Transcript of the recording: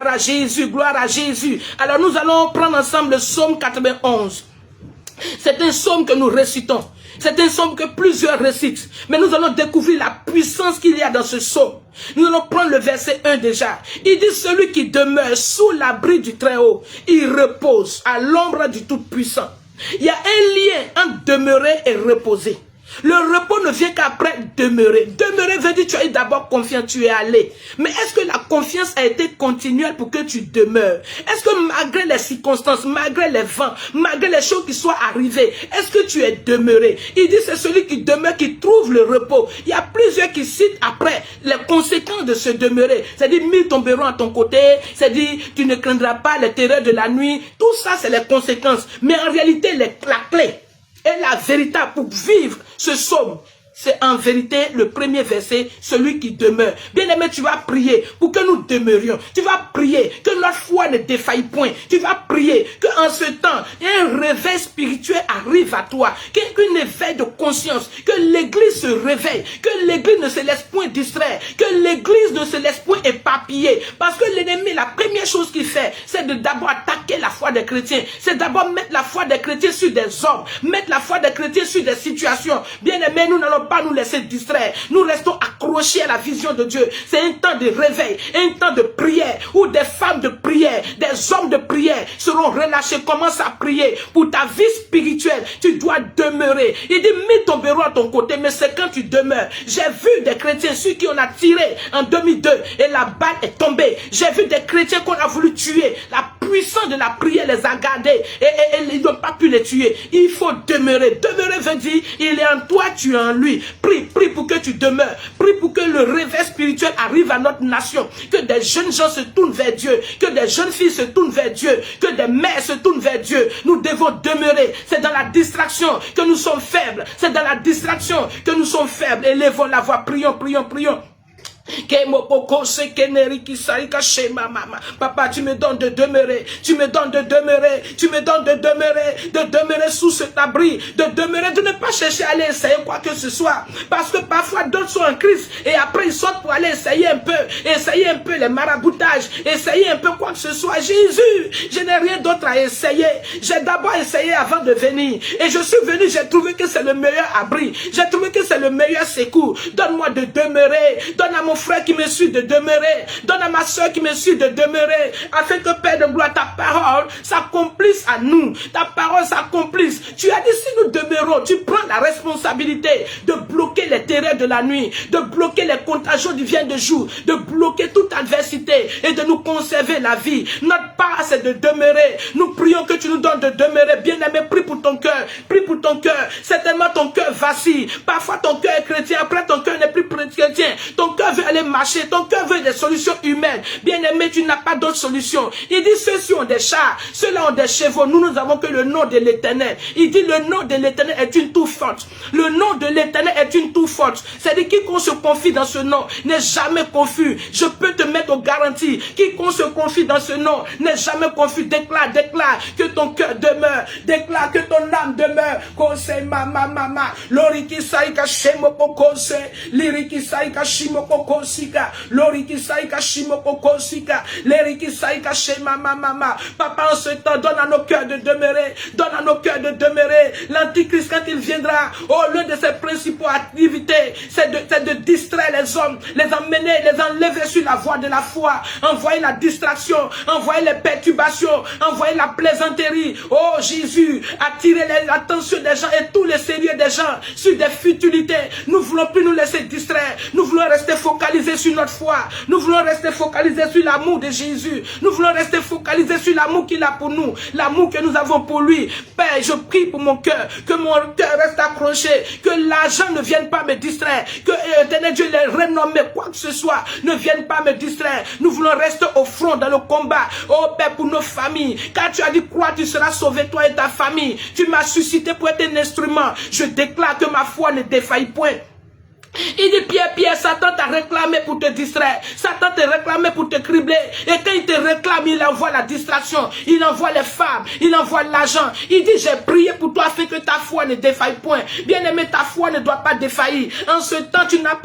à Jésus, gloire à Jésus. Alors nous allons prendre ensemble le psaume 91. C'est un psaume que nous récitons. C'est un psaume que plusieurs récitent. Mais nous allons découvrir la puissance qu'il y a dans ce psaume. Nous allons prendre le verset 1 déjà. Il dit, celui qui demeure sous l'abri du Très-Haut, il repose à l'ombre du Tout-Puissant. Il y a un lien entre demeurer et reposer. Le repos ne vient qu'après demeurer. Demeurer veut dire tu as eu d'abord confiance, tu es allé. Mais est-ce que la confiance a été continuelle pour que tu demeures? Est-ce que malgré les circonstances, malgré les vents, malgré les choses qui soient arrivées, est-ce que tu es demeuré? Il dit c'est celui qui demeure qui trouve le repos. Il y a plusieurs qui citent après les conséquences de se demeurer. C'est-à-dire 1000 tomberont à ton côté, c'est-à-dire tu ne craindras pas les terreurs de la nuit. Tout ça c'est les conséquences. Mais en réalité la clé et la vérité pour vivre ce psaume, c'est en vérité le premier verset, celui qui demeure. Bien-aimé, tu vas prier pour que nous demeurions. Tu vas prier que notre foi ne défaille point. Tu vas prier qu'en ce temps, un réveil spirituel arrive à toi. Qu'un éveil de conscience. Que l'église se réveille. Que l'église ne se laisse point distraire. Que l'église ne se laisse point éparpiller. Parce que l'ennemi, la première chose qu'il fait, c'est de d'abord attaquer la foi des chrétiens. C'est d'abord mettre la foi des chrétiens sur des hommes. Mettre la foi des chrétiens sur des situations. Bien-aimé, nous n'allons pas nous laisser distraire. Nous restons accrochés à la vision de Dieu. C'est un temps de réveil, un temps de prière, où des femmes de prière, des hommes de prière seront relâchés. Commence à prier pour ta vie spirituelle. Tu dois demeurer. Il dit, mets ton bureau à ton côté, mais c'est quand tu demeures. J'ai vu des chrétiens, ceux qui on a tiré en 2002, et la balle est tombée. J'ai vu des chrétiens qu'on a voulu tuer. La puissance de la prière les a gardés, et ils n'ont pas pu les tuer. Il faut demeurer. Demeurer veut dire, il est en toi, tu es en lui. Prie pour que tu demeures. Prie pour que le réveil spirituel arrive à notre nation. Que des jeunes gens se tournent vers Dieu. Que des jeunes filles se tournent vers Dieu. Que des mères se tournent vers Dieu. Nous devons demeurer. C'est dans la distraction que nous sommes faibles. C'est dans la distraction que nous sommes faibles. Élevons la voix. Prions, prions, prions. Papa, tu me donnes de demeurer, tu me donnes de demeurer, tu me donnes de demeurer sous cet abri, de demeurer, de ne pas chercher à aller essayer quoi que ce soit, parce que parfois d'autres sont en crise et après ils sortent pour aller essayer un peu les maraboutages, essayer un peu quoi que ce soit. Jésus, je n'ai rien d'autre à essayer, j'ai d'abord essayé avant de venir et je suis venu, j'ai trouvé que c'est le meilleur abri, j'ai trouvé que c'est le meilleur secours. Donne-moi de demeurer, donne à mon frère qui me suit de demeurer, donne à ma soeur qui me suit de demeurer, afin que Père de gloire, ta parole s'accomplisse à nous, ta parole s'accomplisse. Tu as dit si nous demeurons, tu prends la responsabilité de bloquer les terreurs de la nuit, de bloquer les contagions du vient de jour, de bloquer toute adversité et de nous conserver la vie. Notre part c'est de demeurer. Nous prions que tu nous donnes de demeurer. Bien-aimé, prie pour ton cœur, prie pour ton cœur. Certainement ton cœur vacille, parfois ton cœur est chrétien, après ton cœur n'est plus chrétien, ton cœur veut aller marcher, ton cœur veut des solutions humaines. Bien-aimé, tu n'as pas d'autre solution. Il dit ceux-ci ont des chars, ceux-là ont des chevaux. Nous n'avons que le nom de l'Éternel. Il dit le nom de l'Éternel est une tour forte. Le nom de l'Éternel est une tour forte. C'est-à-dire quiconque se confie dans ce nom n'est jamais confus. Je peux te mettre aux garanties. Quiconque se confie dans ce nom n'est jamais confus. Déclare que ton cœur demeure. Déclare que ton âme demeure. Conseil mama. Loriki saika shemoko kose. Liriki saika shimoko kosika. Loriki saika shimoko kosika. Liriki saika shema mama. Papa, en ce temps, donne à nos cœurs de demeurer. Donne à nos cœurs de demeurer. L'Antichrist, quand il viendra, l'une de ses principales activités, c'est de distraire les hommes, les emmener, les enlever sur la voie de la foi, envoyer la distraction, envoyer les perturbations, envoyer la plaisanterie. Oh Jésus, attirer l'attention des gens et tous les sérieux des gens sur des futilités. Nous ne voulons plus nous laisser distraire. Nous voulons rester focalisés sur notre foi. Nous voulons rester focalisés sur l'amour de Jésus. Nous voulons rester focalisés sur l'amour qu'il a pour nous, l'amour que nous avons pour lui. Père, je prie pour mon cœur, que mon cœur reste accroché, que l'argent ne vienne pas me distraire, que éternel Dieu, les renommés, quoi que ce soit, ne viennent pas me distraire. Nous voulons rester au front dans le combat. Oh Père, pour nos familles, car tu as dit crois, tu seras sauvé, toi et ta famille. Tu m'as suscité pour être un instrument. Je déclare que ma foi ne défaille point. Il dit Pierre, Satan t'a réclamé pour te distraire. Satan t'a réclamé pour te cribler. Et quand il te réclame, il envoie la distraction. Il envoie les femmes. Il envoie l'argent. Il dit j'ai prié pour toi afin que ta foi ne défaille point. Bien aimé, ta foi ne doit pas défaillir. En ce temps, tu n'as pas